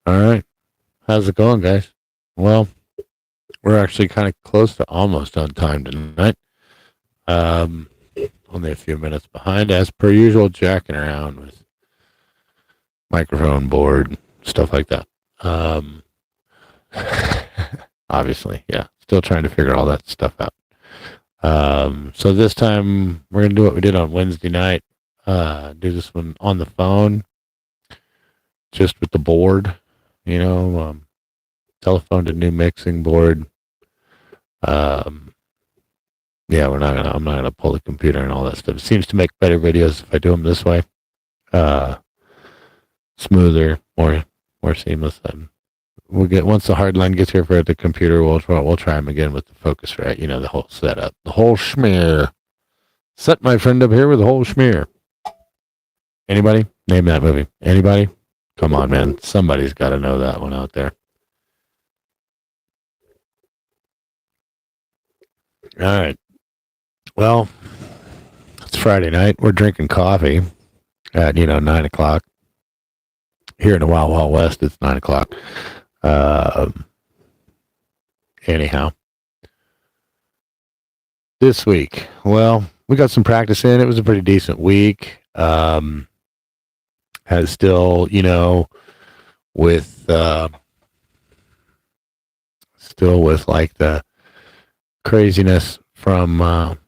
All right. How's it going, guys? Well, we're actually kind of close to almost on time tonight. Um, Only a few minutes behind, as per usual, jacking around with microphone board, stuff like that. Um, Obviously, yeah. Still trying to figure all that stuff out. So this time we're gonna do what we did on Wednesday night. Do this one on the phone, just with the board. You know, telephone to new mixing board. Um, yeah, I'm not gonna pull the computer and all that stuff. It seems to make better videos if I do them this way. Uh, Smoother, more seamless. And we'll get once the hard line gets here for the computer, we'll try them again with the Focusrite. You know, the whole setup, the whole schmear. Set my friend up here with the whole schmear. Anybody name that movie? Anybody? Come on, man. Somebody's got to know that one out there. All right. Well, it's Friday night. We're drinking coffee at 9 o'clock. Here in the Wild Wild West, it's 9 o'clock. Anyhow, this week, well, we got some practice in. It was a pretty decent week. Has still, with still with like the craziness from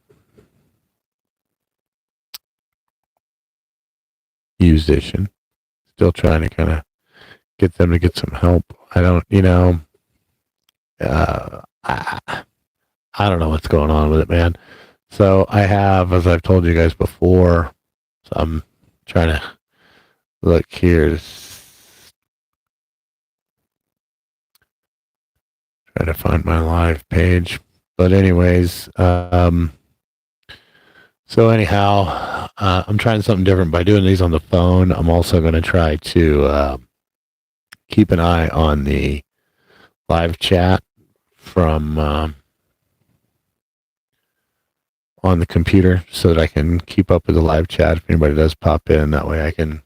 musician. Still trying to kind of get them to get some help. I don't, I don't know what's going on with it, man. So I have, as I've told you guys before, so I'm trying to look here, trying to find my live page. But anyways, so anyhow, I'm trying something different by doing these on the phone. I'm also going to try to keep an eye on the live chat from on the computer so that I can keep up with the live chat if anybody does pop in. That way I can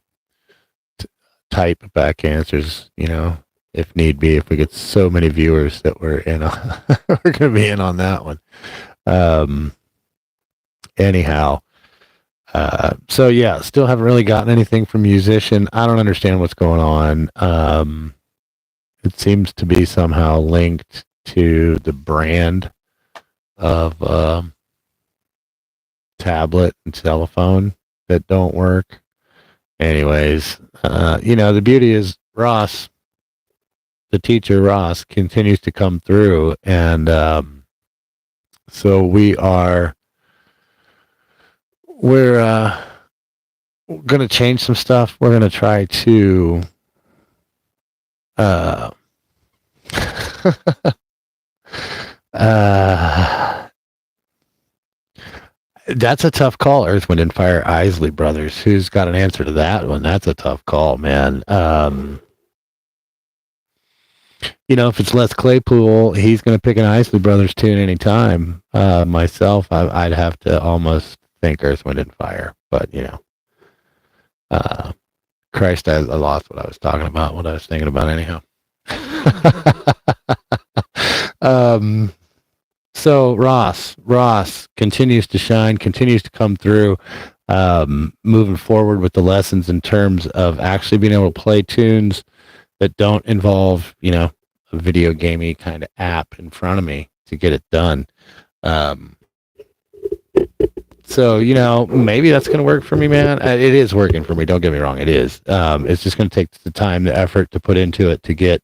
type back answers, if need be, if we get so many viewers that we're in on, we're going to be in on that one. Anyhow, so yeah, still haven't really gotten anything from musician. I don't understand what's going on. It seems to be somehow linked to the brand of tablet and telephone that don't work. Anyways, the beauty is Ross, the teacher Ross, continues to come through, and so we're going to change some stuff. We're going to try to that's a tough call, Earth, Wind, and Fire Isley Brothers. Who's got an answer to that one? That's a tough call, man. If it's Les Claypool, he's going to pick an Isley Brothers tune anytime. Myself, I'd have to almost think Earth, Wind, and Fire. But, Christ, I lost what I was talking about, what I was thinking about anyhow. So Ross continues to shine, continues to come through, moving forward with the lessons in terms of actually being able to play tunes that don't involve, a video gamey kind of app in front of me to get it done. So, maybe that's going to work for me, man. It is working for me. Don't get me wrong. It is. It's just going to take the time, the effort to put into it to get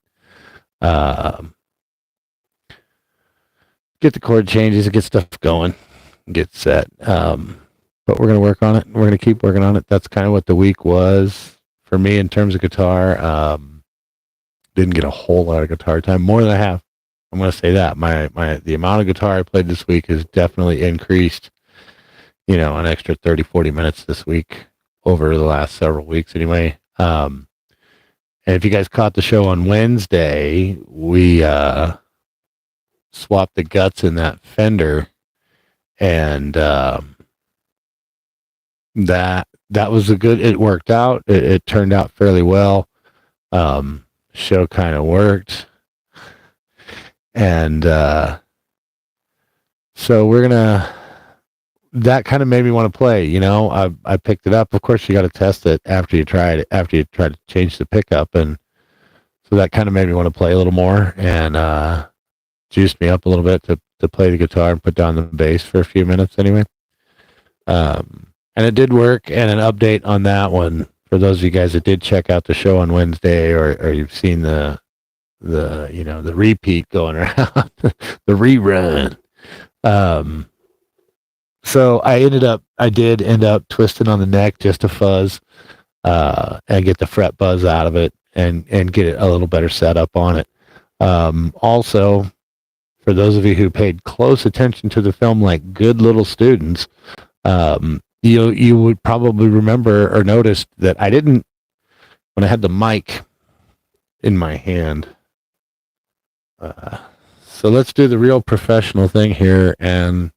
the chord changes, get stuff going, get set. But we're going to work on it. We're going to keep working on it. That's kind of what the week was for me in terms of guitar. Didn't get a whole lot of guitar time, more than I have. I'm going to say that the amount of guitar I played this week has definitely increased, an extra 30, 40 minutes this week over the last several weeks anyway. And if you guys caught the show on Wednesday, we swapped the guts in that Fender, and that was it worked out. It turned out fairly well. show kind of worked. And so that kind of made me want to play, you know. I picked it up. Of course, you got to test it after you try to change the pickup. And so that kind of made me want to play a little more, and juiced me up a little bit to play the guitar and put down the bass for a few minutes anyway. And it did work. And an update on that one for those of you guys that did check out the show on Wednesday, or you've seen the repeat going around, the rerun. So I did end up twisting on the neck just to fuzz, and get the fret buzz out of it, and get it a little better setup on it. Also, for those of you who paid close attention to the film like good little students, you would probably remember or notice that I didn't, when I had the mic in my hand. So let's do the real professional thing here, and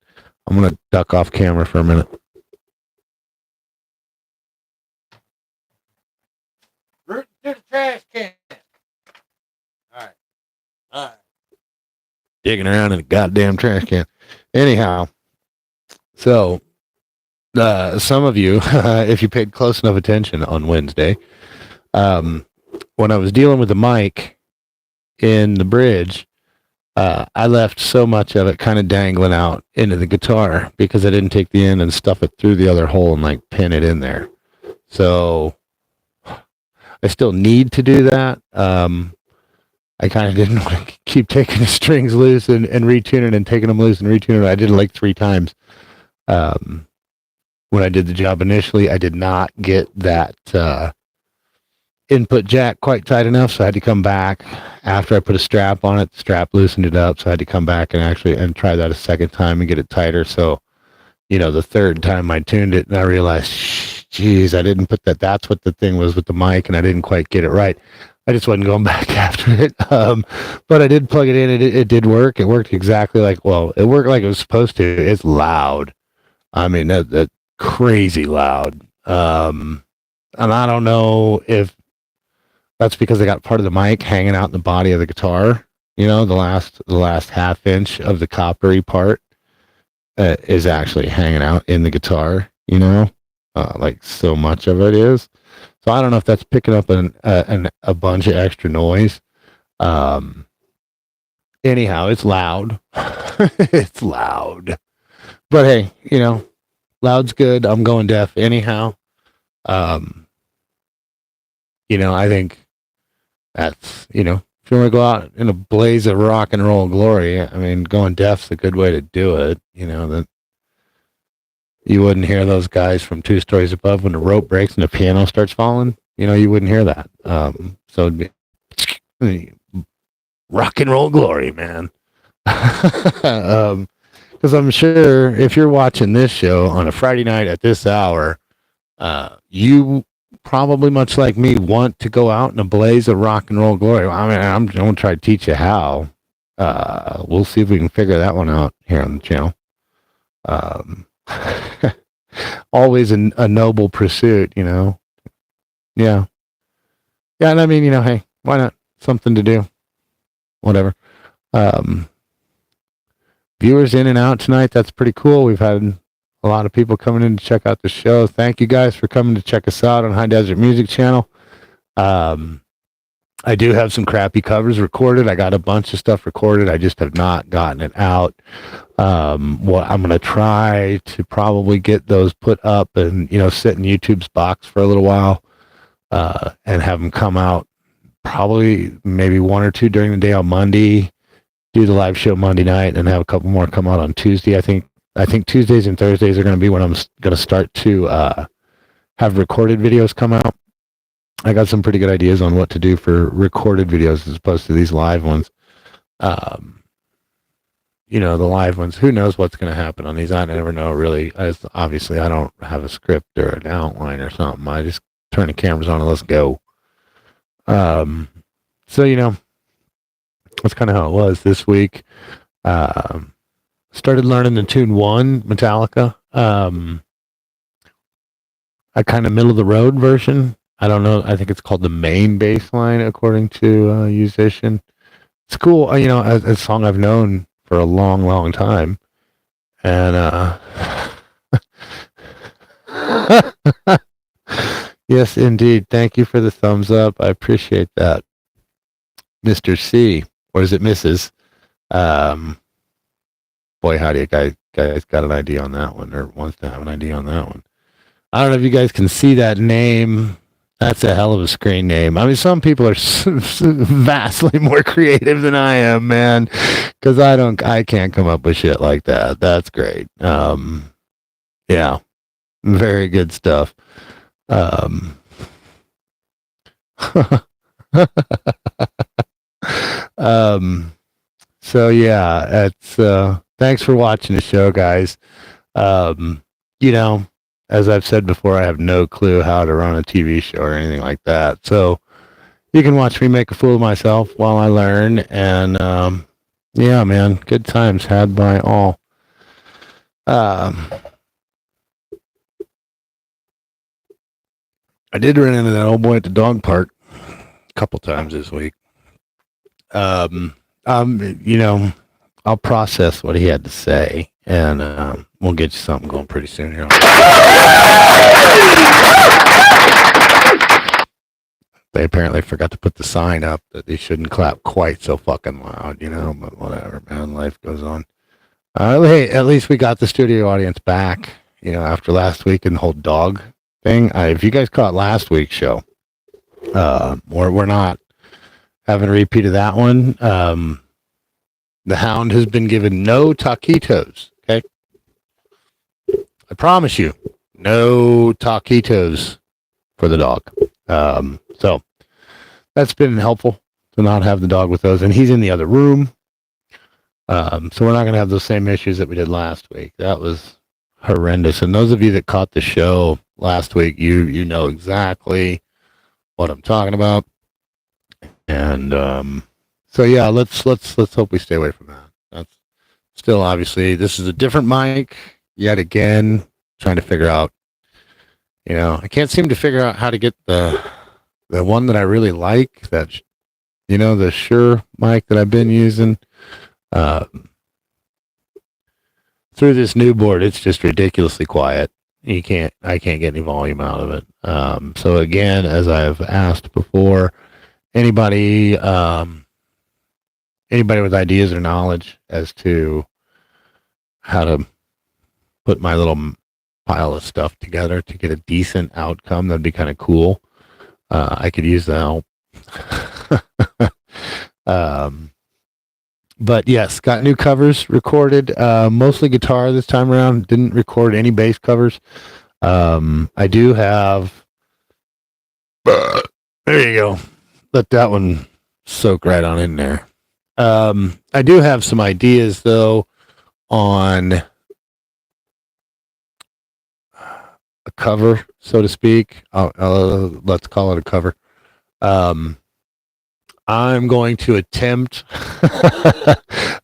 I'm going to duck off camera for a minute. Root to the trash can. All right. Digging around in the goddamn trash can. Anyhow, so some of you, if you paid close enough attention on Wednesday, when I was dealing with the mic in the bridge, I left so much of it kind of dangling out into the guitar because I didn't take the end and stuff it through the other hole and like pin it in there. So I still need to do that. I kind of didn't want to keep taking the strings loose and retuning and taking them loose and retuning. I did it like 3 times. When I did the job initially, I did not get that input jack quite tight enough, so I had to come back after I put a strap on it. The strap loosened it up, so I had to come back and try that a second time and get it tighter. So, you know, the third time I tuned it, and I realized, geez, I didn't put that. That's what the thing was with the mic, and I didn't quite get it right. I just wasn't going back after it. But I did plug it in. It did work. It worked exactly it worked like it was supposed to. It's loud. I mean, that crazy loud. And I don't know if that's because I got part of the mic hanging out in the body of the guitar. You know, the last half inch of the coppery part is actually hanging out in the guitar. You know, like so much of it is. So I don't know if that's picking up a bunch of extra noise. Anyhow, it's loud. It's loud. But hey, you know, loud's good. I'm going deaf anyhow. You know, I think that's, you know, if you want to go out in a blaze of rock and roll glory, I mean, going deaf's a good way to do it. You know, that you wouldn't hear those guys from 2 stories above when the rope breaks and the piano starts falling. You know, you wouldn't hear that. So it'd be rock and roll glory, man. Because I'm sure if you're watching this show on a Friday night at this hour, you probably, much like me, want to go out in a blaze of rock and roll glory. I mean, I'm going to try to teach you how. We'll see if we can figure that one out here on the channel. Always a noble pursuit, you know. Yeah. And I mean, you know, hey, why not? Something to do. Whatever. Viewers in and out tonight. That's pretty cool. We've had a lot of people coming in to check out the show. Thank you guys for coming to check us out on High Desert Music Channel. I do have some crappy covers recorded. I got a bunch of stuff recorded. I just have not gotten it out. I'm going to try to probably get those put up and, you know, sit in YouTube's box for a little while, and have them come out probably maybe 1 or 2 during the day on Monday, do the live show Monday night, and have a couple more come out on Tuesday. I think Tuesdays and Thursdays are going to be when I'm going to start to have recorded videos come out. I got some pretty good ideas on what to do for recorded videos as opposed to these live ones. You know, the live ones, who knows what's going to happen on these? I never know, really. Obviously, I don't have a script or an outline or something. I just turn the cameras on and let's go. So, you know, that's kind of how it was this week. Started learning the Tune 1 Metallica. I kind of middle of the road version. I don't know. I think it's called the main bass line, according to Musician. It's cool. A song I've known for a long, long time. And yes, indeed. Thank you for the thumbs up. I appreciate that, Mr. C. Or is it Mrs.? Um, Boy, howdy, guys got an idea on that one, or wants to have an idea on that one. I don't know if you guys can see that name. That's a hell of a screen name. I mean, some people are vastly more creative than I am, man. Because I can't come up with shit like that. That's great. Yeah, very good stuff. Um, so yeah, it's thanks for watching the show, guys. Um, you know, as I've said before, I have no clue how to run a TV show or anything like that. So you can watch me make a fool of myself while I learn. And yeah, man, good times had by all. I did run into that old boy at the dog park a couple times this week. I'll process what he had to say, and we'll get you something going pretty soon here. They apparently forgot to put the sign up that they shouldn't clap quite so fucking loud, but whatever, man. Life goes on. Hey, at least we got the studio audience back, after last week and the whole dog thing. If you guys caught last week's show, we're not having a repeat of that one. The hound has been given no taquitos, okay? I promise you, no taquitos for the dog. So that's been helpful to not have the dog with those. And he's in the other room. So we're not going to have those same issues that we did last week. That was horrendous. And those of you that caught the show last week, you know exactly what I'm talking about. And so yeah, let's hope we stay away from that. That's still obviously this is a different mic yet again. Trying to figure out, I can't seem to figure out how to get the one that I really like. That the Shure mic that I've been using. Through this new board, it's just ridiculously quiet. I can't get any volume out of it. So again, as I've asked before, anybody with ideas or knowledge as to how to put my little pile of stuff together to get a decent outcome, that'd be kind of cool. I could use the help. But yes, got new covers recorded, mostly guitar this time around. Didn't record any bass covers. I do have, there you go. Let that one soak right on in there. I do have some ideas though on a cover, so to speak. Let's call it a cover. I'm going to attempt.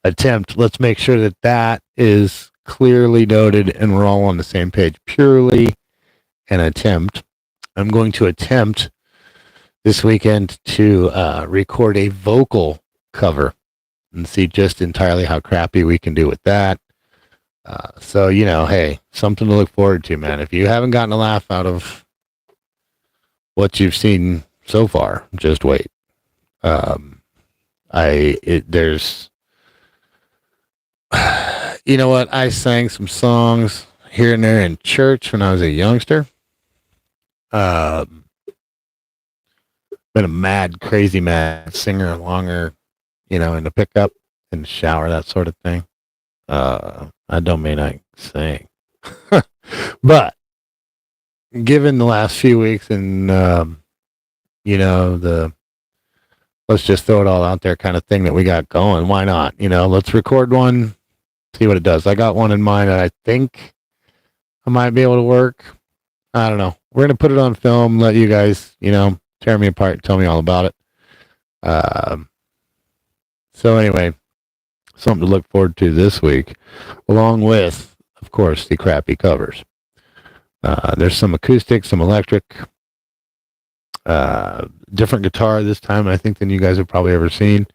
Let's make sure that is clearly noted and we're all on the same page. Purely an attempt. I'm going to attempt this weekend to record a vocal cover and see just entirely how crappy we can do with that. So, hey, something to look forward to, man. If you haven't gotten a laugh out of what you've seen so far, just wait. There's, you know what? I sang some songs here and there in church when I was a youngster. Been a crazy mad singer longer, in the pickup, in the shower, that sort of thing. I don't mean I sing, but given the last few weeks and, let's just throw it all out there kind of thing that we got going. Why not? Let's record one, see what it does. I got one in mind that I think I might be able to work. I don't know. We're going to put it on film, let you guys, tear me apart, tell me all about it. So anyway, something to look forward to this week, along with, of course, the crappy covers. There's some acoustic, some electric. Different guitar this time, I think, than you guys have probably ever seen.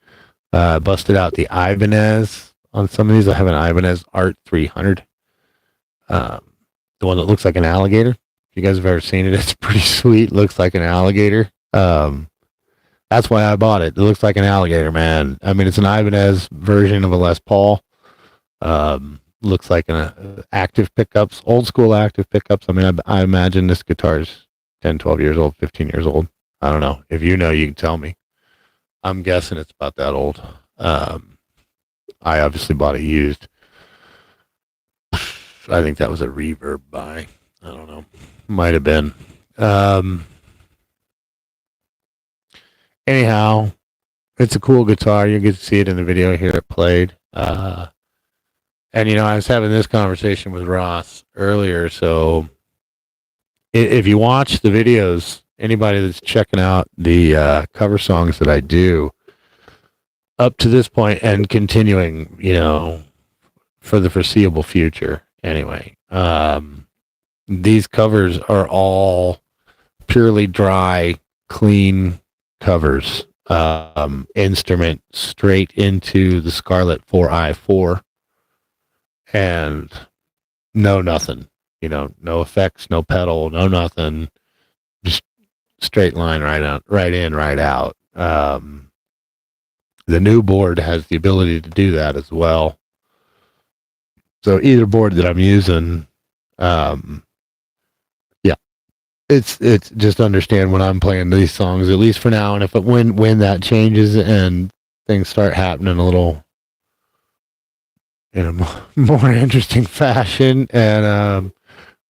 Busted out the Ibanez on some of these. I have an Ibanez Art 300, the one that looks like an alligator. If you guys have ever seen it, it's pretty sweet. Looks like an alligator. That's why I bought it. It looks like an alligator, man. I mean, it's an Ibanez version of a Les Paul. Looks like an active pickups, old school active pickups. I mean, I imagine this guitar's 10, 12 years old, 15 years old. I don't know. If you know, you can tell me. I'm guessing it's about that old. I obviously bought it used. I think that was a Reverb buy. I don't know. Might have been. Anyhow, it's a cool guitar. You get to see it in the video here it played. And, I was having this conversation with Ross earlier. So if you watch the videos, anybody that's checking out the cover songs that I do up to this point and continuing, for the foreseeable future anyway, these covers are all purely dry, clean covers. Instrument straight into the Scarlett 4i4 and no nothing, no effects, no pedal, no nothing, just straight line right out, right in, right out. The new board has the ability to do that as well. So either board that I'm using, it's just understand when I'm playing these songs, at least for now. And if when that changes and things start happening a little in a more interesting fashion, and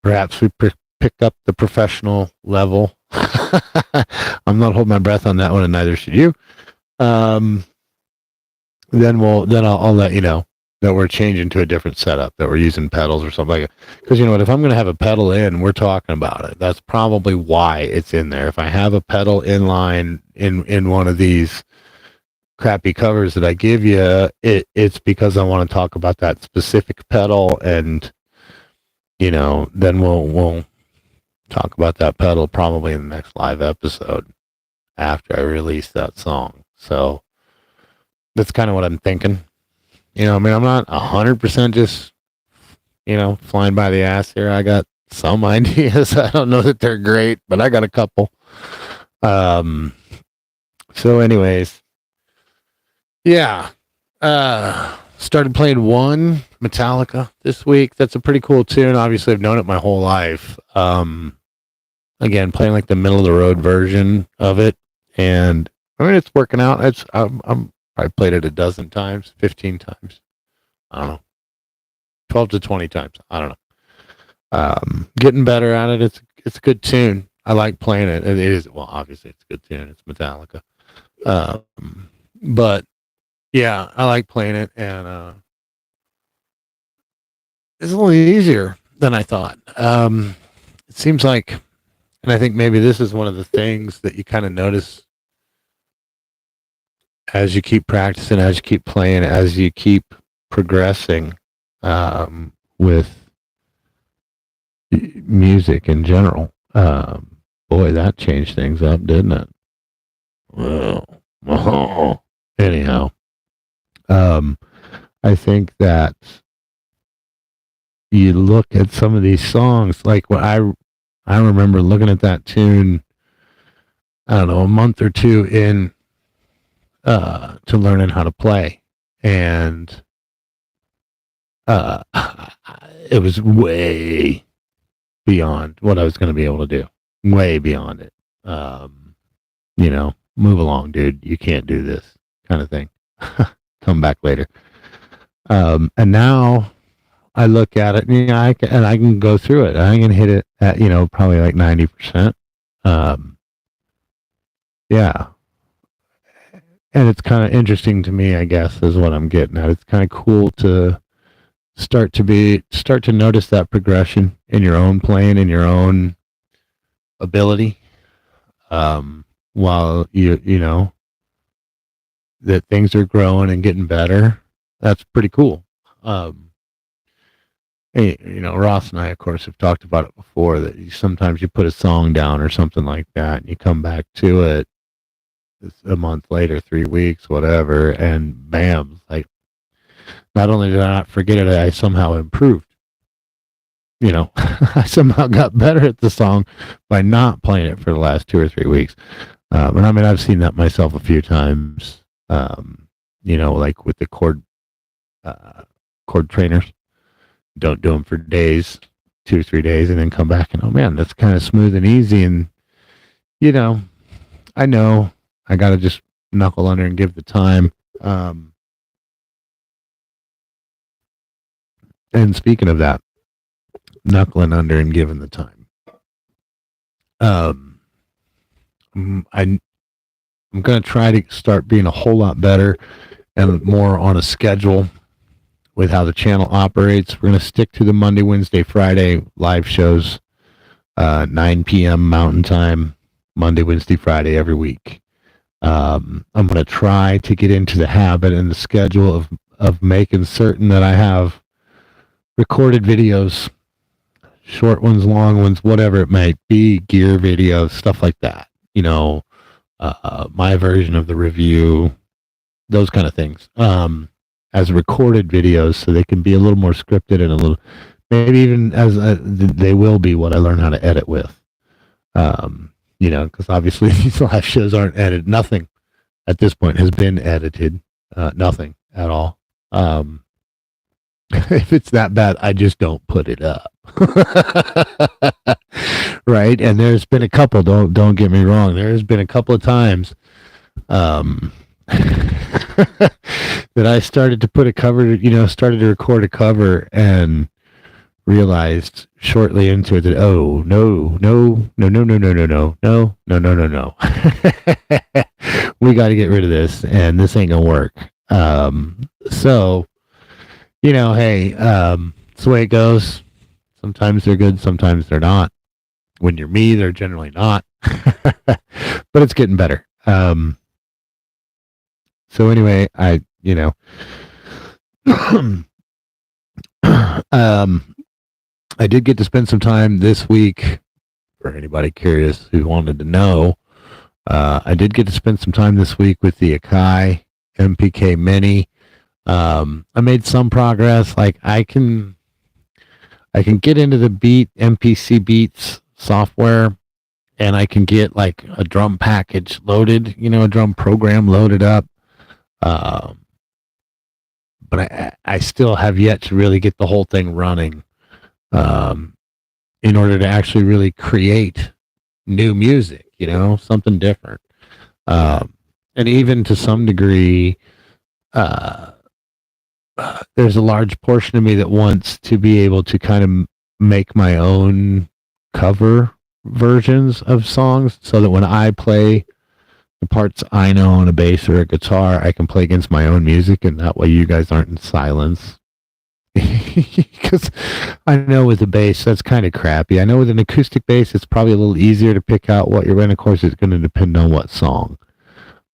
perhaps we pick up the professional level. I'm not holding my breath on that one, and neither should you. Then I'll let you know that we're changing to a different setup, that we're using pedals or something like that. Because you know what, if I'm going to have a pedal in, we're talking about it. That's probably why it's in there. If I have a pedal in line in one of these crappy covers that I give you, it's because I want to talk about that specific pedal, and then we'll talk about that pedal probably in the next live episode after I release that song. So that's kind of what I'm thinking. I'm not 100% just, flying by the ass here. I got some ideas. I don't know that they're great, but I got a couple. So anyways, yeah. Started playing One Metallica this week. That's a pretty cool tune. Obviously, I've known it my whole life. Again, playing like the middle of the road version of it, and I mean it's working out. I played it a dozen times, 15 times. I don't know, 12 to 20 times. I don't know. Getting better at it. It's a good tune. I like playing it. It is, well, obviously it's a good tune. It's Metallica. But yeah, I like playing it, and it's a little easier than I thought. It seems like, and I think maybe this is one of the things that you kind of notice as you keep practicing, as you keep playing, as you keep progressing with music in general. Boy, that changed things up, didn't it? Well, anyhow, I think that you look at some of these songs, like what I remember looking at that tune, I don't know, a month or two in to learning how to play, and it was way beyond what I was going to be able to do. Way beyond it. Move along, dude. You can't do this kind of thing. Come back later. And now I look at it, and I can go through it. I can hit it at probably like 90%. Yeah. And it's kind of interesting to me, I guess, is what I'm getting at. It's kind of cool to start to notice that progression in your own playing, in your own ability, while that things are growing and getting better. That's pretty cool. hey, Ross and I, of course, have talked about it before, that sometimes you put a song down or something like that, and you come back to it a month later, 3 weeks, whatever, and bam, like, not only did I not forget it, I somehow improved. I somehow got better at the song by not playing it for the last 2 or 3 weeks. And I mean, I've seen that myself a few times. Like with the chord trainers, don't do them for days, 2 or 3 days, and then come back and, oh man, that's kind of smooth and easy. And I know I got to just knuckle under and give the time. And speaking of that, knuckling under and giving the time, I'm going to try to start being a whole lot better and more on a schedule with how the channel operates. We're going to stick to the Monday, Wednesday, Friday live shows, 9 p.m. Mountain Time, Monday, Wednesday, Friday every week. I'm going to try to get into the habit and the schedule of making certain that I have recorded videos, short ones, long ones, whatever it might be, gear videos, stuff like that. My version of the review, those kind of things, as recorded videos, so they can be a little more scripted and a little, maybe even as they will be what I learn how to edit with. Because obviously these live shows aren't edited. Nothing at this point has been edited. Nothing at all. If it's that bad, I just don't put it up. Right? And there's been a couple, don't get me wrong. There's been a couple of times that I started to put a cover, started to record a cover and realized shortly into it that, oh, no. We got to get rid of this, and this ain't gonna work. So, hey, it's the way it goes. Sometimes they're good, sometimes they're not. When you're me, they're generally not. But it's getting better. So anyway, I did get to spend some time this week. For anybody curious who wanted to know, I did get to spend some time this week with the Akai MPK Mini. I made some progress. Like I can get into the MPC Beats software, and I can get like a drum package loaded, a drum program loaded up. But I still have yet to really get the whole thing running, in order to actually really create new music, something different. And even to some degree, there's a large portion of me that wants to be able to kind of make my own cover versions of songs, so that when I play the parts I know on a bass or a guitar, I can play against my own music, and that way you guys aren't in silence. Because I know with the bass, that's kind of crappy. I know with an acoustic bass, it's probably a little easier to pick out what you're in. Of course, it's going to depend on what song.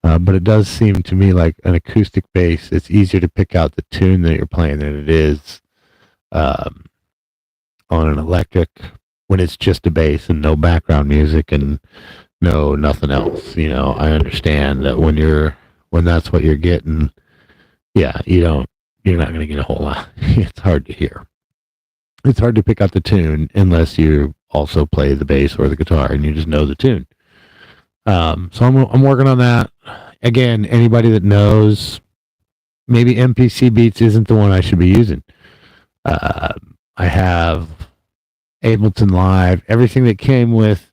But it does seem to me like an acoustic bass, it's easier to pick out the tune that you're playing than it is on an electric, when it's just a bass and no background music and nothing else. I understand that when that's what you're getting, yeah, you're not going to get a whole lot. It's hard to hear. It's hard to pick out the tune unless you also play the bass or the guitar and you just know the tune. So I'm working on that. Again, anybody that knows, maybe MPC Beats isn't the one I should be using. I have Ableton Live, everything that came with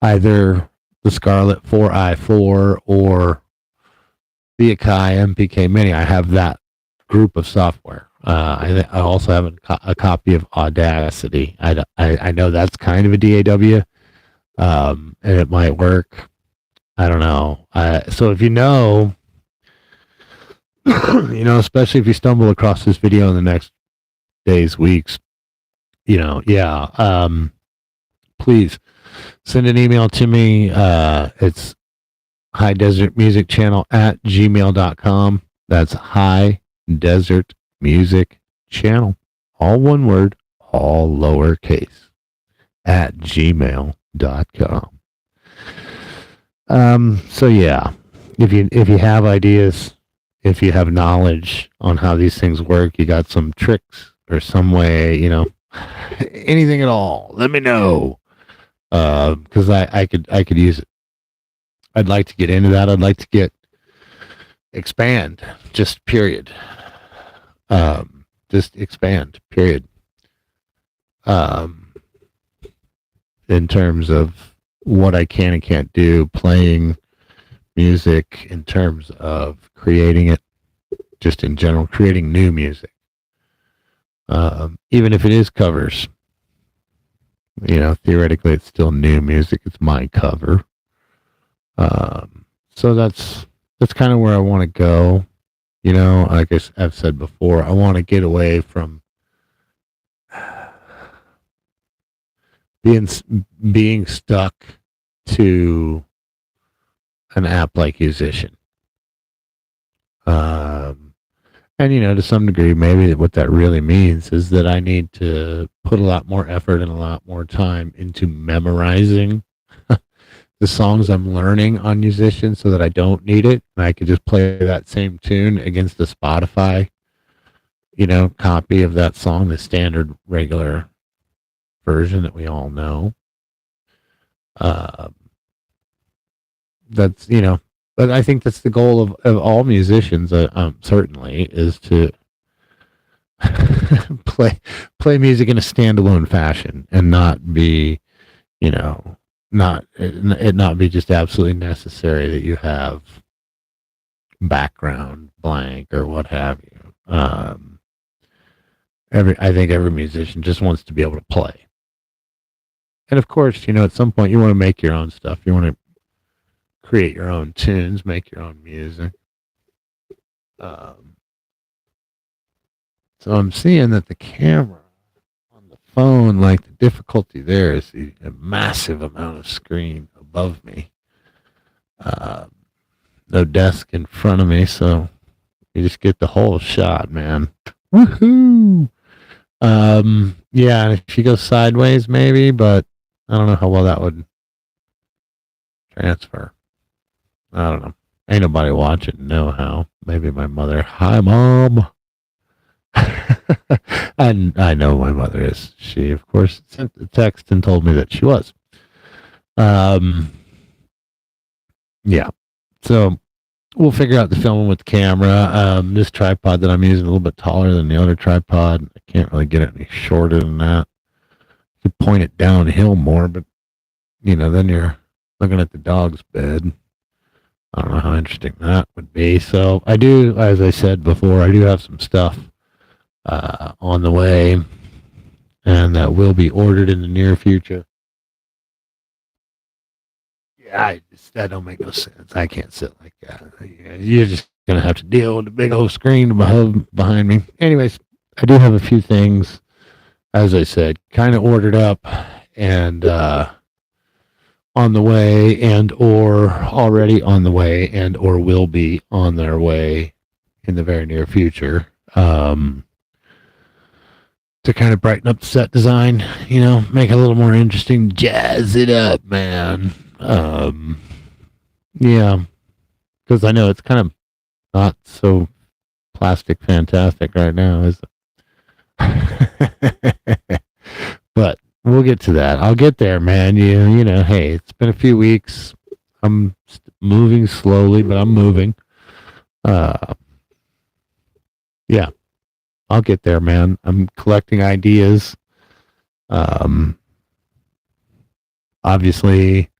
either the Scarlett 4i4 or the Akai MPK Mini. I have that group of software. I also have a copy of Audacity. I know that's kind of a DAW, and it might work. I don't know. So if especially if you stumble across this video in the next days, weeks, please send an email to me. It's High Desert Music Channel at gmail.com. That's High Desert Music Channel. All one word, all lowercase, at gmail.com. So yeah, if you have ideas, if you have knowledge on how these things work, you got some tricks or some way, anything at all, let me know. Because I could use it. I'd like to get into that. I'd like to expand, just period. Just expand, period. Um, in terms of what I can and can't do, playing music, in terms of creating it, just in general, creating new music. Even if it is covers, theoretically it's still new music. It's my cover. So that's kind of where I want to go. Like I've said before, I want to get away from being stuck to an app like Musician. And to some degree, maybe what that really means is that I need to put a lot more effort and a lot more time into memorizing the songs I'm learning on Musician, so that I don't need it and I can just play that same tune against the Spotify, copy of that song, the standard regular version that we all know. That's but I think that's the goal of all musicians. Certainly is to play music in a standalone fashion and not be, not it not be just absolutely necessary that you have background blank or what have you. I think every musician just wants to be able to play. And of course, at some point you want to make your own stuff. You want to create your own tunes, make your own music. So I'm seeing that the camera on the phone, like the difficulty there is a massive amount of screen above me. No desk in front of me, so you just get the whole shot, man. Woohoo! Yeah, if you go sideways, maybe, but I don't know how well that would transfer. I don't know. Ain't nobody watching. Know how? Maybe my mother. Hi, Mom. And I know my mother is. She, of course, sent a text and told me that she was. Yeah. So we'll figure out the filming with the camera. This tripod that I'm using is a little bit taller than the other tripod. I can't really get it any shorter than that. You could point it downhill more, but then you're looking at the dog's bed. I don't know how interesting that would be. So I do, as I said before, I do have some stuff on the way, and that will be ordered in the near future. Yeah, that don't make no sense. I can't sit like that. You're just gonna have to deal with the big old screen behind me. Anyways, I do have a few things, as I said, kind of ordered up and on the way, and or already on the way, and or will be on their way in the very near future. To kind of brighten up the set design, make it a little more interesting, jazz it up, man. Yeah, because I know it's kind of not so plastic fantastic right now, is it? But we'll get to that. I'll get there, man. Hey, it's been a few weeks. I'm moving slowly, but I'm moving. Yeah, I'll get there, man. I'm collecting ideas. Obviously,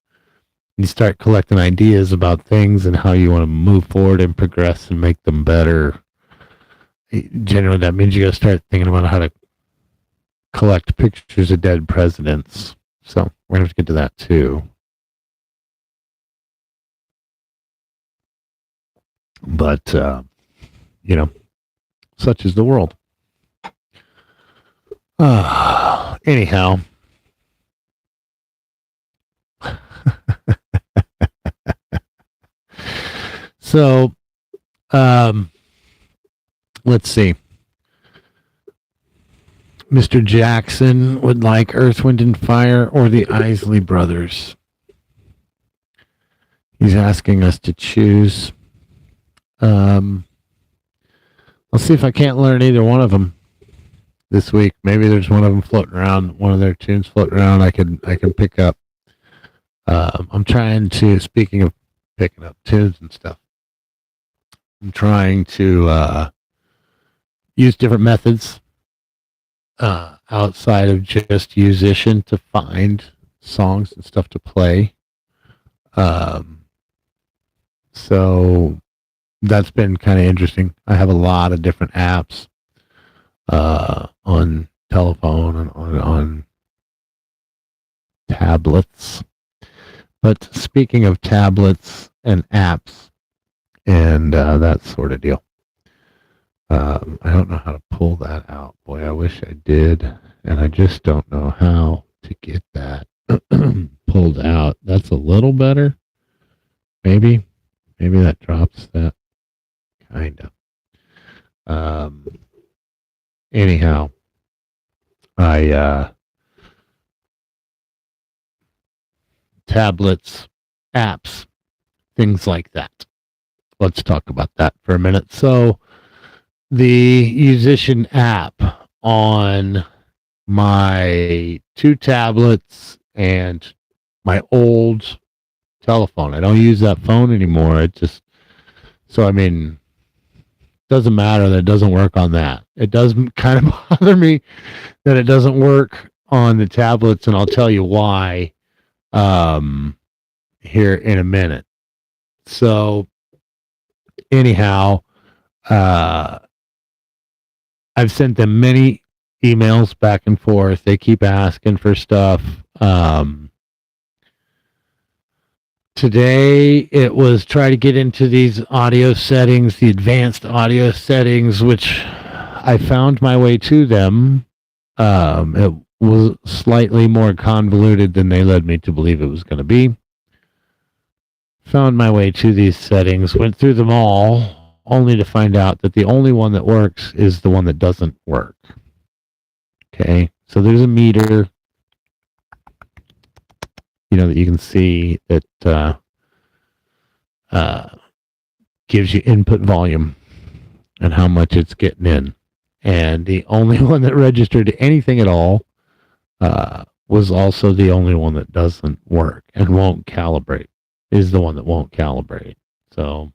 you start collecting ideas about things and how you want to move forward and progress and make them better. Generally, that means you got to start thinking about how to collect pictures of dead presidents. So we're going to have to get to that too. But, such is the world. Anyhow. So, let's see. Mr. Jackson would like Earth, Wind, and Fire or the Isley Brothers. He's asking us to choose. I'll see if I can't learn either one of them this week. Maybe there's one of them floating around, one of their tunes floating around. I can pick up. I'm trying to. Speaking of picking up tunes and stuff, I'm trying to use different methods outside of just musician to find songs and stuff to play. So that's been kind of interesting. I have a lot of different apps on telephone and on tablets. But speaking of tablets and apps and that sort of deal, I don't know how to pull that out. Boy, I wish I did, and I just don't know how to get that pulled out. That's a little better. Maybe that drops that. Kind of. Anyhow, tablets, apps, things like that. Let's talk about that for a minute. So, the musician app on my 2 tablets and my old telephone. I don't use that phone anymore. It just, so I mean, doesn't matter that it doesn't work on that. It does kind of bother me that it doesn't work on the tablets, and I'll tell you why here in a minute. So anyhow, I've sent them many emails back and forth. They keep asking for stuff. Today it was try to get into these audio settings, the advanced audio settings, which I found my way to them. It was slightly more convoluted than they led me to believe it was going to be. Found my way to these settings, went through them all, only to find out that the only one that works is the one that doesn't work. Okay, so there's a meter, that you can see that gives you input volume and how much it's getting in. And the only one that registered anything at all was also the only one that doesn't work and won't calibrate, is the one that won't calibrate. So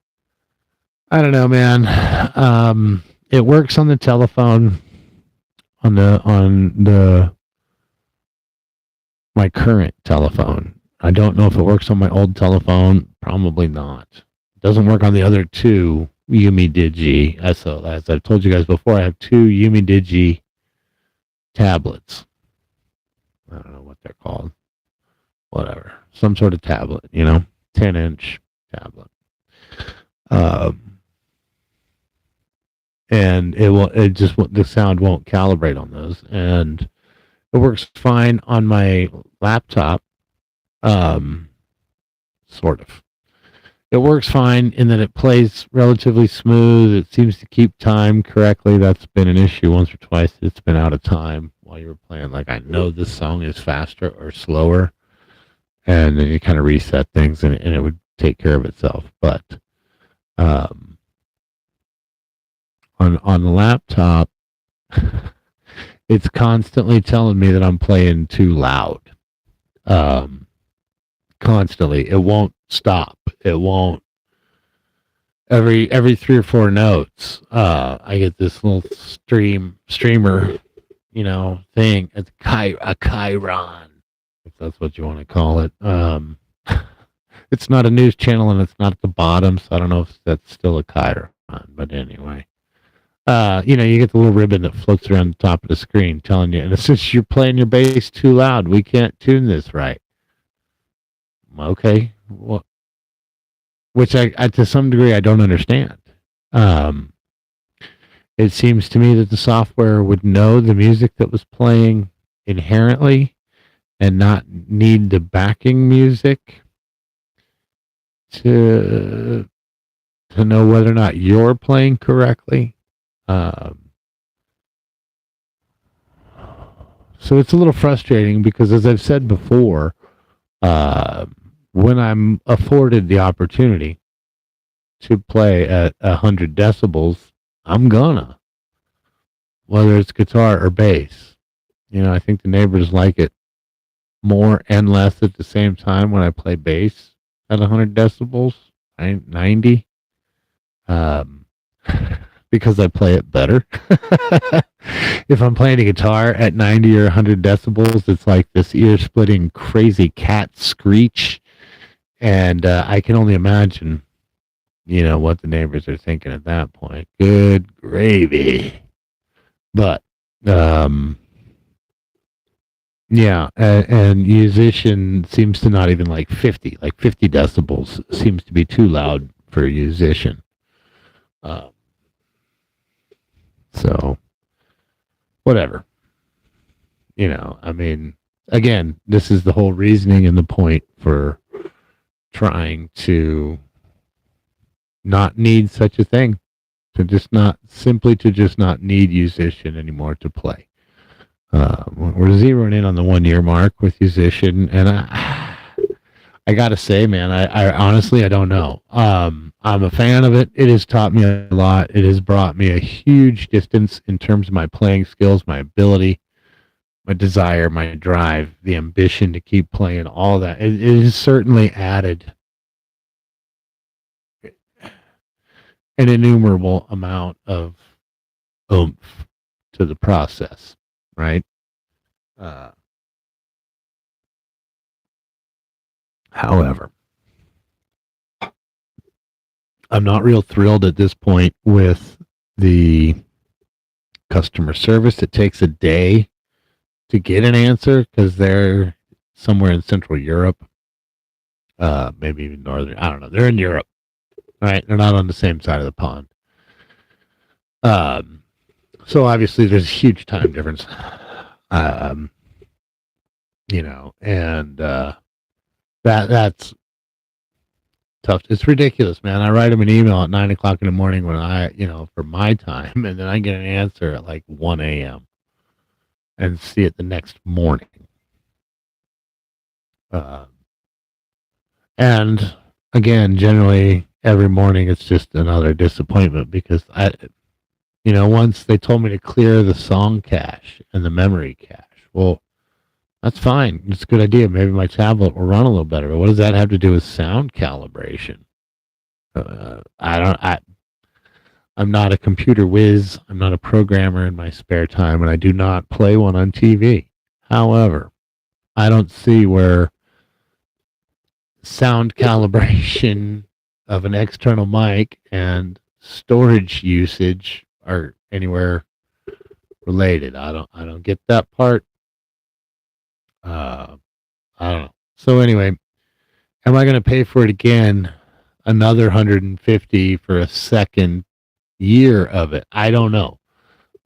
I don't know, man. It works on the telephone, on my current telephone. I don't know if it works on my old telephone. Probably not. It doesn't work on the other 2 Yumi Digi. As I've told you guys before, I have 2 Yumi Digi tablets. I don't know what they're called. Whatever. Some sort of tablet, 10-inch tablet. And the sound won't calibrate on those. And it works fine on my laptop. Sort of. It works fine in that it plays relatively smooth. It seems to keep time correctly. That's been an issue once or twice. It's been out of time while you were playing. Like, I know this song is faster or slower. And then you kind of reset things and it would take care of itself. But on the laptop, it's constantly telling me that I'm playing too loud. Constantly. It won't stop. It won't. Every 3 or 4 notes, I get this little streamer, thing. It's a Chiron, if that's what you want to call it. It's not a news channel and it's not at the bottom, so I don't know if that's still a Chiron. But anyway, you get the little ribbon that floats around the top of the screen telling you, and it says you're playing your bass too loud. We can't tune this right. Okay, well, which I to some degree I don't understand. It seems to me that the software would know the music that was playing inherently and not need the backing music to know whether or not you're playing correctly. So it's a little frustrating because, as I've said before, uh, when I'm afforded the opportunity to play at 100 decibels, I'm gonna, whether it's guitar or bass. I think the neighbors like it more and less at the same time when I play bass at 100 decibels, 90, um, because I play it better. If I'm playing a guitar at 90 or 100 decibels, it's like this ear-splitting crazy cat screech, and I can only imagine, what the neighbors are thinking at that point. Good gravy. But, yeah, and musician seems to not even like 50. Like 50 decibels seems to be too loud for a musician. Uh, so, whatever. I mean, again, this is the whole reasoning and the point for trying to not need such a thing. To just not need musician anymore to play. We're zeroing in on the 1 year mark with musician, and I gotta say, man, I honestly I don't know. I'm a fan of it. It has taught me a lot. It has brought me a huge distance in terms of my playing skills, my ability, my desire, my drive, the ambition to keep playing. All that it has certainly added an innumerable amount of oomph to the process, right? Uh, However, I'm not real thrilled at this point with the customer service. It takes a day to get an answer because they're somewhere in Central Europe, maybe even Northern. I don't know. They're in Europe, right? They're not on the same side of the pond. Um, so obviously there's a huge time difference. Um, and that's tough. It's ridiculous, man. I write them an email at 9 o'clock in the morning when for my time, and then I get an answer at like 1 a.m. and see it the next morning. Uh, and again, generally every morning it's just another disappointment because once they told me to clear the song cache and the memory cache. Well, that's fine. It's a good idea. Maybe my tablet will run a little better. But what does that have to do with sound calibration? I don't. I'm not a computer whiz. I'm not a programmer in my spare time, and I do not play one on TV. However, I don't see where sound calibration of an external mic and storage usage are anywhere related. I don't get that part. I don't know. So anyway, am I going to pay for it again? Another 150 for a second year of it? I don't know.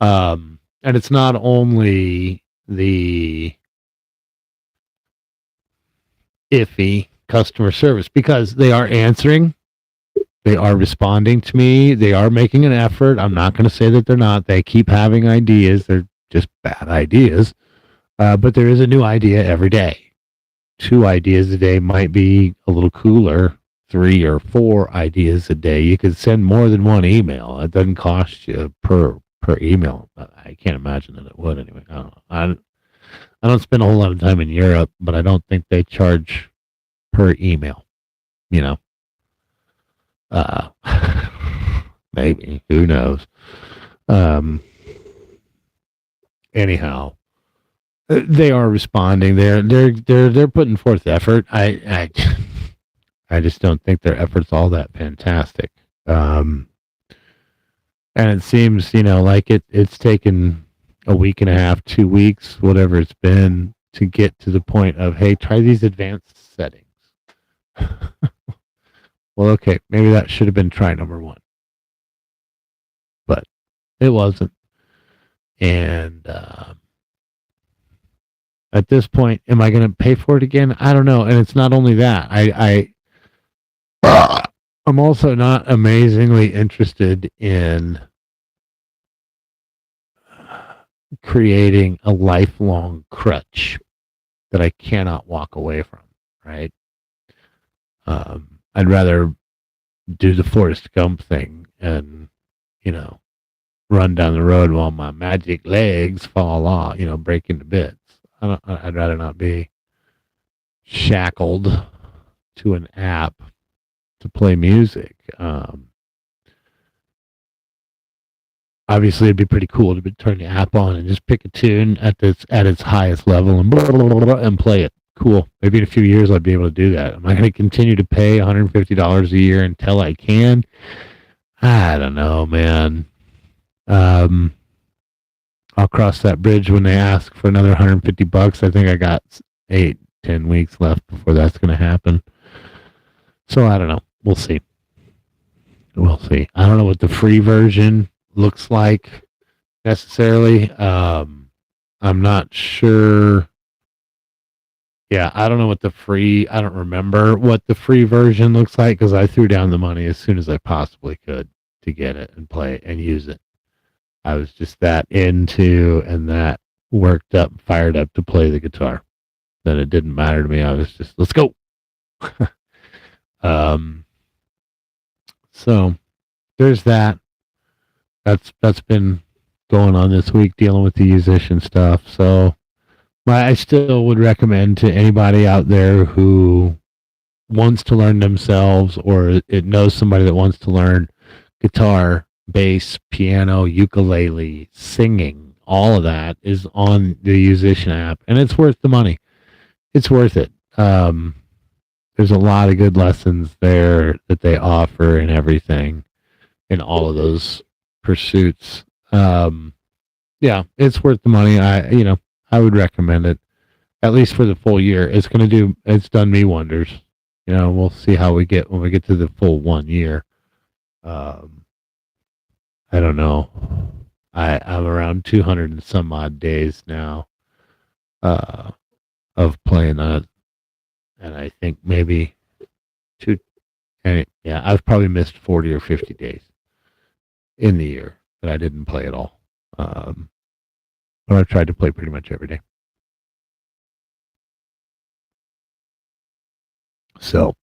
And it's not only the iffy customer service because they are answering, they are responding to me, they are making an effort. I'm not going to say that they're not. They keep having ideas. They're just bad ideas. But there is a new idea every day. 2 ideas a day might be a little cooler. 3 or 4 ideas a day. You could send more than one email. It doesn't cost you per email. I can't imagine that it would anyway. I don't know. I don't spend a whole lot of time in Europe, but I don't think they charge per email. You know, uh, maybe who knows. Um, Anyhow, they are responding. They're putting forth effort. I just don't think their effort's all that fantastic. And it seems, like it's taken a week and a half, 2 weeks, whatever it's been, to get to the point of, hey, try these advanced settings. Well, okay, maybe that should have been try number 1, but it wasn't. And at this point, am I going to pay for it again? I don't know. And it's not only that. I'm also not amazingly interested in creating a lifelong crutch that I cannot walk away from, right? I'd rather do the Forrest Gump thing and, you know, run down the road while my magic legs fall off, break into bits. I'd rather not be shackled to an app to play music. Obviously, it'd be pretty cool to turn the app on and just pick a tune at its highest level and blah, blah, blah, blah, and play it. Cool. Maybe in a few years I'd be able to do that. Am I going to continue to pay $150 a year until I can? I don't know, man. Um, I'll cross that bridge when they ask for another $150. I think I got 8-10 weeks left before that's going to happen. So I don't know. We'll see. We'll see. I don't know what the free version looks like necessarily. I'm not sure. Yeah, I don't know what I don't remember what the free version looks like because I threw down the money as soon as I possibly could to get it and play it and use it. I was just that into and that worked up, fired up to play the guitar. Then it didn't matter to me. I was just, let's go. um, so there's that. That's been going on this week, dealing with the musician stuff. So I still would recommend to anybody out there who wants to learn themselves or it knows somebody that wants to learn guitar, bass, piano, ukulele, singing, all of that is on the Musician app, and it's worth the money. It's worth it. There's a lot of good lessons there that they offer and everything in all of those pursuits. Yeah, it's worth the money. I would recommend it at least for the full year. It's done me wonders. We'll see how we get when we get to the full 1 year. I don't know. I'm around 200 and some odd days now of playing that, and I think maybe two. And yeah, I've probably missed 40 or 50 days in the year that I didn't play at all. But I've tried to play pretty much every day. So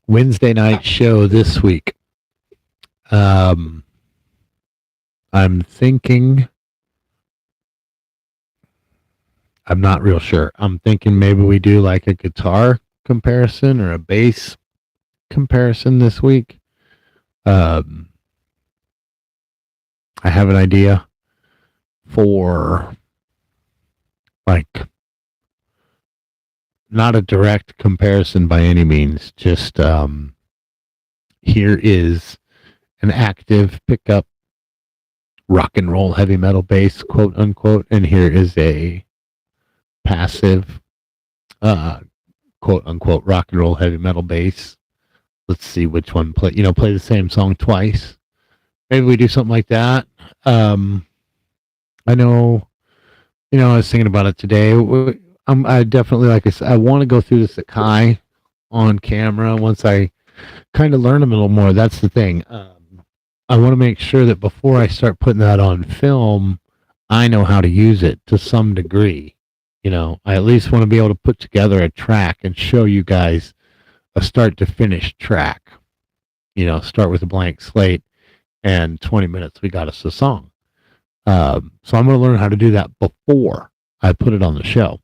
Wednesday night show this week. I'm thinking. I'm not real sure. I'm thinking maybe we do like a guitar comparison or a bass comparison this week. I have an idea for like not a direct comparison by any means. Just here is an active pickup rock and roll heavy metal bass, quote unquote, and here is a passive quote unquote rock and roll heavy metal bass. Let's see which one play the same song twice. Maybe we do something like that. I know, I was thinking about it today. I definitely, like I said, I want to go through this at Kai on camera once I kind of learn them a little more. That's the thing. I want to make sure that before I start putting that on film, I know how to use it to some degree. I at least want to be able to put together a track and show you guys a start to finish track. Start with a blank slate and 20 minutes, we got us a song. So I'm going to learn how to do that before I put it on the show.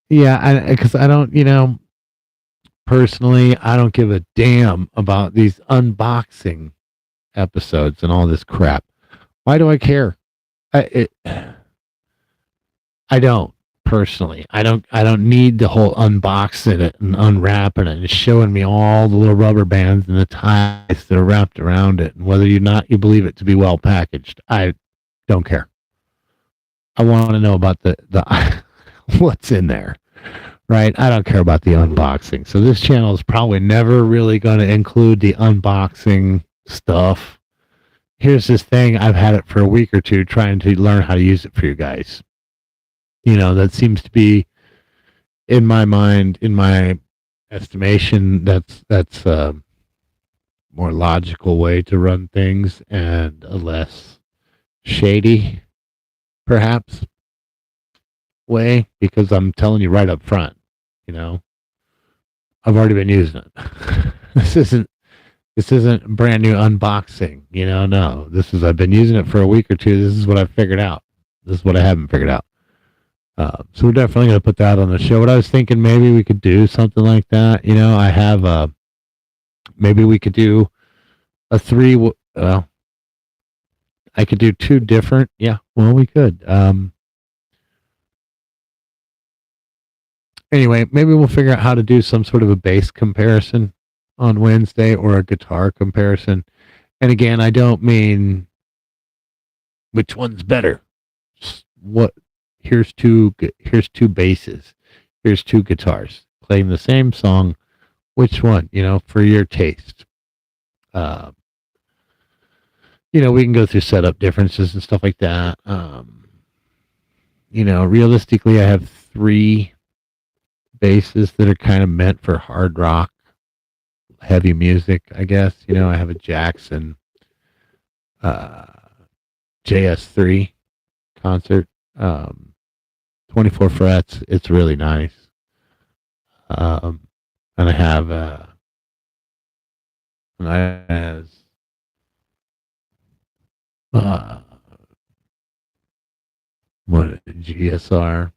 Yeah, because I don't, personally, I don't give a damn about these unboxing episodes and all this crap. Why do I care? I don't personally. I don't need the whole unboxing it and unwrapping it and showing me all the little rubber bands and the ties that are wrapped around it and whether or not you believe it to be well packaged. I don't care. I want to know about the what's in there. Right? I don't care about the unboxing. So this channel is probably never really going to include the unboxing stuff. Here's this thing. I've had it for a week or two trying to learn how to use it for you guys. That seems to be, in my mind, in my estimation, that's a more logical way to run things and a less shady, perhaps, way, because I'm telling you right up front, you know, I've already been using it. this isn't this isn't a brand new unboxing, no. I've been using it for a week or two. This is what I've figured out. This is what I haven't figured out. So we're definitely going to put that on the show. What I was thinking, maybe we could do something like that. I have maybe we could do a three. Well, I could do two different. Yeah, well, we could. Anyway, maybe we'll figure out how to do some sort of a bass comparison on Wednesday or a guitar comparison. And again, I don't mean which one's better. What here's two basses, here's two guitars playing the same song. Which one, for your taste? Uh, we can go through setup differences and stuff like that. Realistically, I have three basses that are kind of meant for hard rock, heavy music, I guess. I have a Jackson JS3 concert, 24 frets. It's really nice. And I have what GSR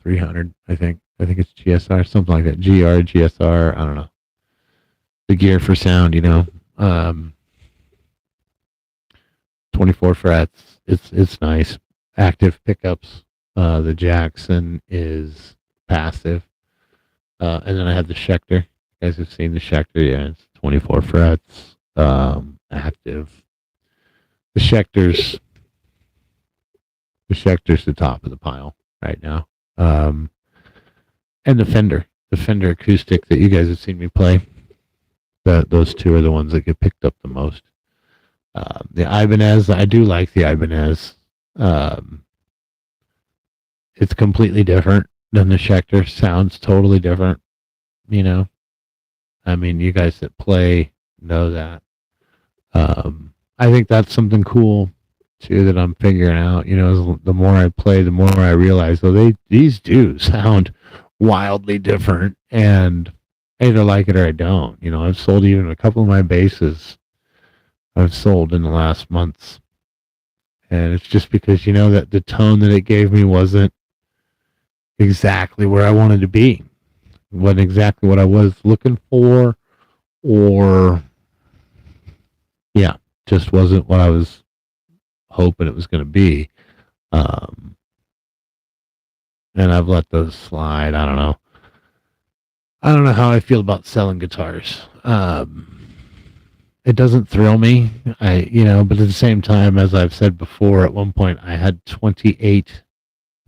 300, I think it's GSR, something like that. GSR, I don't know. The gear for sound, 24 frets. It's nice. Active pickups. The Jackson is passive. And then I have the Schecter. You guys have seen the Schecter. Yeah, it's 24 frets. Active. The Schecter's the top of the pile right now. And the Fender acoustic that you guys have seen me play. Those two are the ones that get picked up the most. The Ibanez, I do like the Ibanez. It's completely different than the Schecter. Sounds totally different. I mean, you guys that play know that. I think that's something cool too that I'm figuring out. The more I play, the more I realize, these do sound wildly different, and I either like it or I don't. I've sold even a couple of my basses. I've sold in the last months, and it's just because that the tone that it gave me wasn't exactly where I wanted to be. It wasn't exactly what I was looking for, or just wasn't what I was hoping it was going to be. And I've let those slide. I don't know how I feel about selling guitars. It doesn't thrill me. But at the same time, as I've said before, at one point I had 28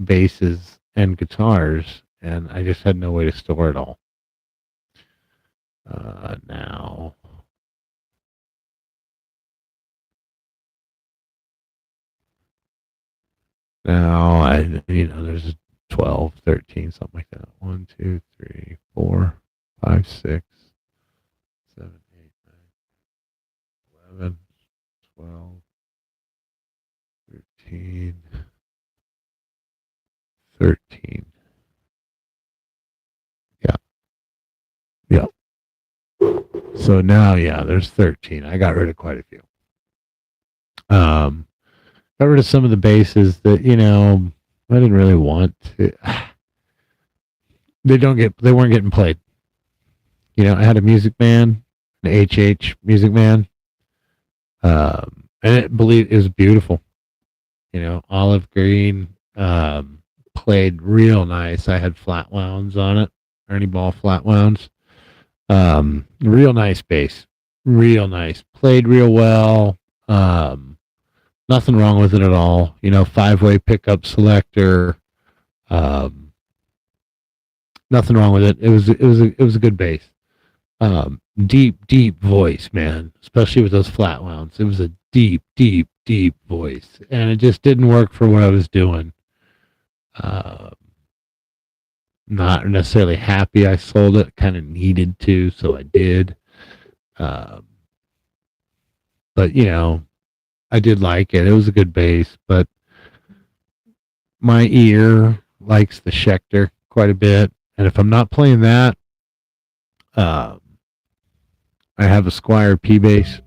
basses and guitars, and I just had no way to store it all. Now there's 12, 13, something like that. 1, 2, 3, 4, 5, 6, 7, 8, 9, 11, 12, 13, 13. Yeah. So now, there's 13. I got rid of quite a few. Got rid of some of the basses that, I didn't really want to. They weren't getting played. I had a Music Man, an HH Music Man. And it was beautiful. Olive green, played real nice. I had flat wounds on it, Ernie Ball flat wounds. Real nice bass, real nice. Played real well. Nothing wrong with it at all. 5-way pickup selector. Nothing wrong with it. It was a good bass. Deep voice, man. Especially with those flat wounds. It was a deep voice, and it just didn't work for what I was doing. Not necessarily happy I sold it. Kind of needed to, so I did. But I did like it. It was a good bass, but my ear likes the Schecter quite a bit. And if I'm not playing that, uh, I have a Squire P bass.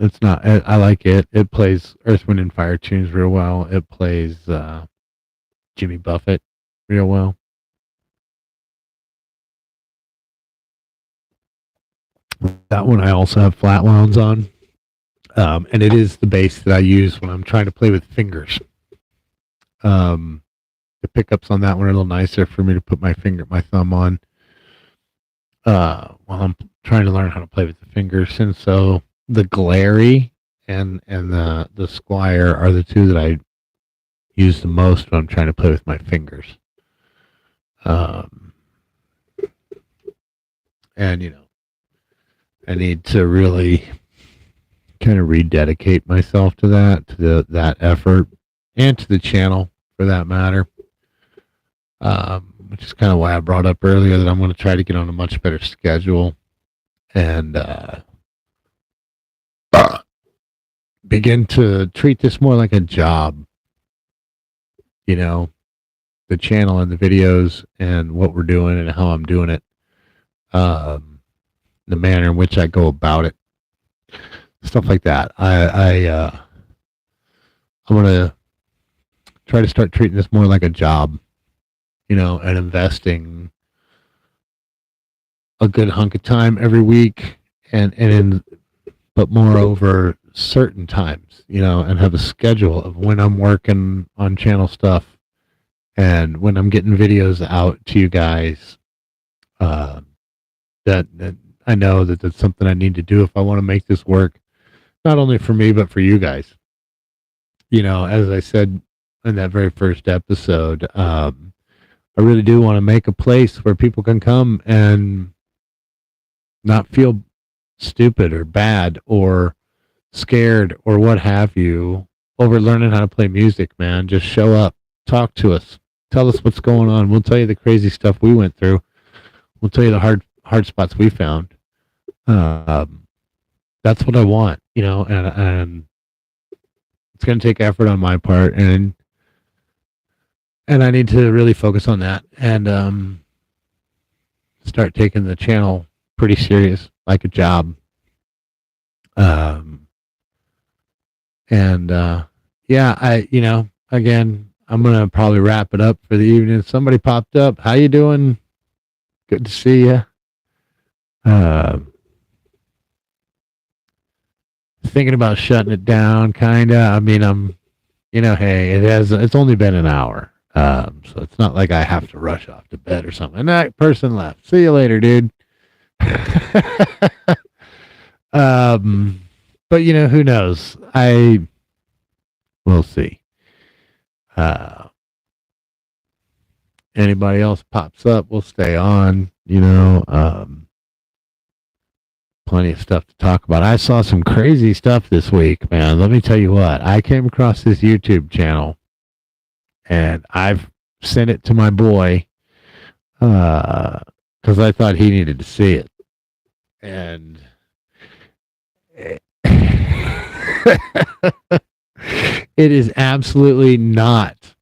It's not. I like it. It plays Earth, Wind, and Fire tunes real well. It plays Jimmy Buffett real well. That one I also have flat wounds on, and it is the bass that I use when I'm trying to play with fingers. Um, the pickups on that one are a little nicer for me to put my thumb on while I'm trying to learn how to play with the fingers. And so the Glary and the Squire are the two that I use the most when I'm trying to play with my fingers. Um, and I need to really kind of rededicate myself to that effort, and to the channel for that matter. Which is kind of why I brought up earlier that I'm going to try to get on a much better schedule and begin to treat this more like a job. The channel and the videos and what we're doing and how I'm doing it, the manner in which I go about it, stuff like that. I'm gonna try to start treating this more like a job, and investing a good hunk of time every week, but moreover certain times, and have a schedule of when I'm working on channel stuff and when I'm getting videos out to you guys. That I know that that's something I need to do if I want to make this work, not only for me but for you guys. As I said in that very first episode, I really do want to make a place where people can come and not feel stupid or bad or scared or what have you over learning how to play music, man. Just show up, talk to us, tell us what's going on. We'll tell you the crazy stuff we went through. We'll tell you the hard spots we found. That's what I want, and it's going to take effort on my part, and I need to really focus on that and start taking the channel pretty serious, like a job. And yeah, again, I'm gonna probably wrap it up for the evening. Somebody popped up. How you doing? Good to see you. Thinking about shutting it down, kinda. I mean, hey, it's only been an hour. So it's not like I have to rush off to bed or something. And that person left. See you later, dude. But who knows? We'll see. Anybody else pops up, we'll stay on. Plenty of stuff to talk about. I saw some crazy stuff this week, man. Let me tell you what. I came across this YouTube channel, and I've sent it to my boy because I thought he needed to see it. And it is absolutely not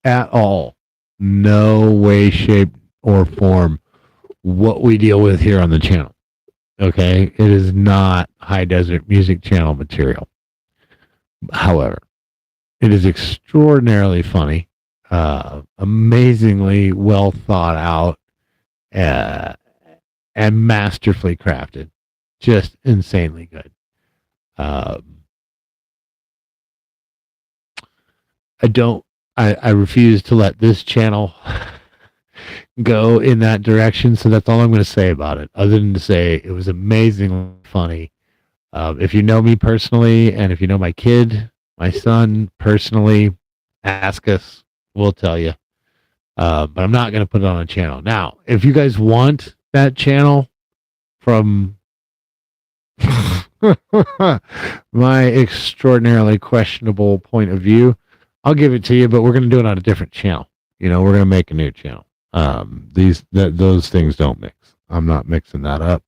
at all, no way, shape, or form what we deal with here on the channel. Okay, it is not high desert music channel material. However, it is extraordinarily funny, amazingly well thought out, and masterfully crafted. Just insanely good. I refuse to let this channel go in that direction. So that's all I'm going to say about it, other than to say it was amazingly funny. If you know me personally, and if you know my kid, my son personally, ask us. We'll tell you. But I'm not going to put it on a channel. Now, if you guys want that channel from my extraordinarily questionable point of view, I'll give it to you, but we're going to do it on a different channel. We're going to make a new channel. Those things don't mix. I'm not mixing that up.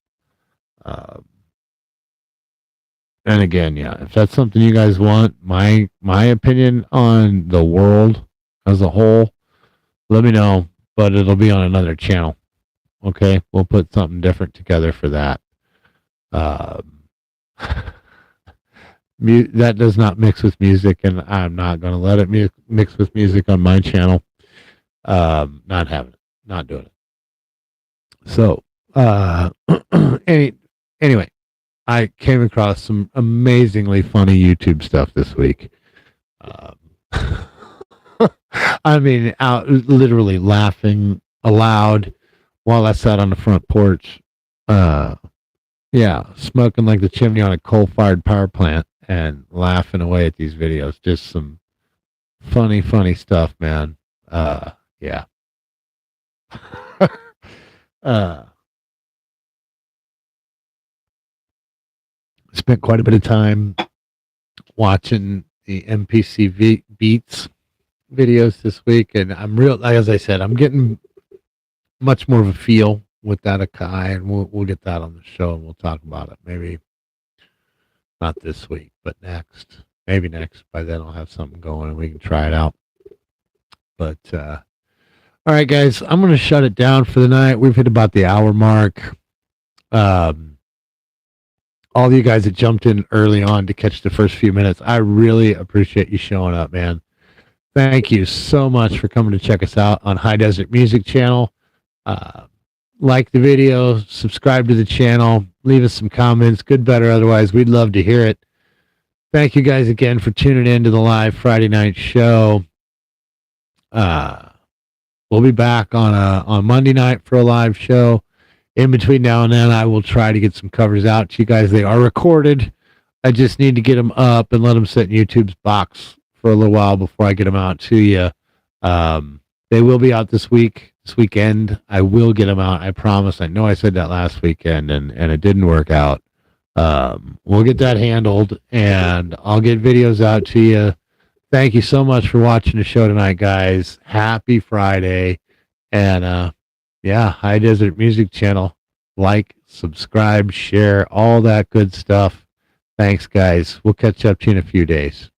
And again, yeah, if that's something you guys want, my opinion on the world as a whole, let me know. But it'll be on another channel. Okay, we'll put something different together for that. Um, that does not mix with music, and I'm not going to let it mix with music on my channel. Not having it, not doing it. So, anyway, I came across some amazingly funny YouTube stuff this week. Um, I mean, out literally laughing aloud while I sat on the front porch. Uh, yeah, smoking like the chimney on a coal-fired power plant and laughing away at these videos. Just some funny stuff, man. Yeah. uh, Spent quite a bit of time watching the Beats videos this week, and I'm real. As I said, I'm getting much more of a feel with that Akai, and we'll get that on the show and we'll talk about it. Maybe not this week, but next. Maybe next. By then, I'll have something going and we can try it out. But all right, guys, I'm going to shut it down for the night. We've hit about the hour mark. All of you guys that jumped in early on to catch the first few minutes, I really appreciate you showing up, man. Thank you so much for coming to check us out on High Desert Music Channel. Like the video, subscribe to the channel, leave us some comments, good, better, otherwise. We'd love to hear it. Thank you guys again for tuning in to the live Friday night show. We'll be back on Monday night for a live show. In between now and then, I will try to get some covers out to you guys. They are recorded. I just need to get them up and let them sit in YouTube's box for a little while before I get them out to you. They will be out this weekend. I will get them out. I promise. I know I said that last weekend and it didn't work out. We'll get that handled and I'll get videos out to you. Thank you so much for watching the show tonight, guys. Happy Friday. And, yeah, High Desert Music Channel. Like, subscribe, share, all that good stuff. Thanks, guys. We'll catch up to you in a few days.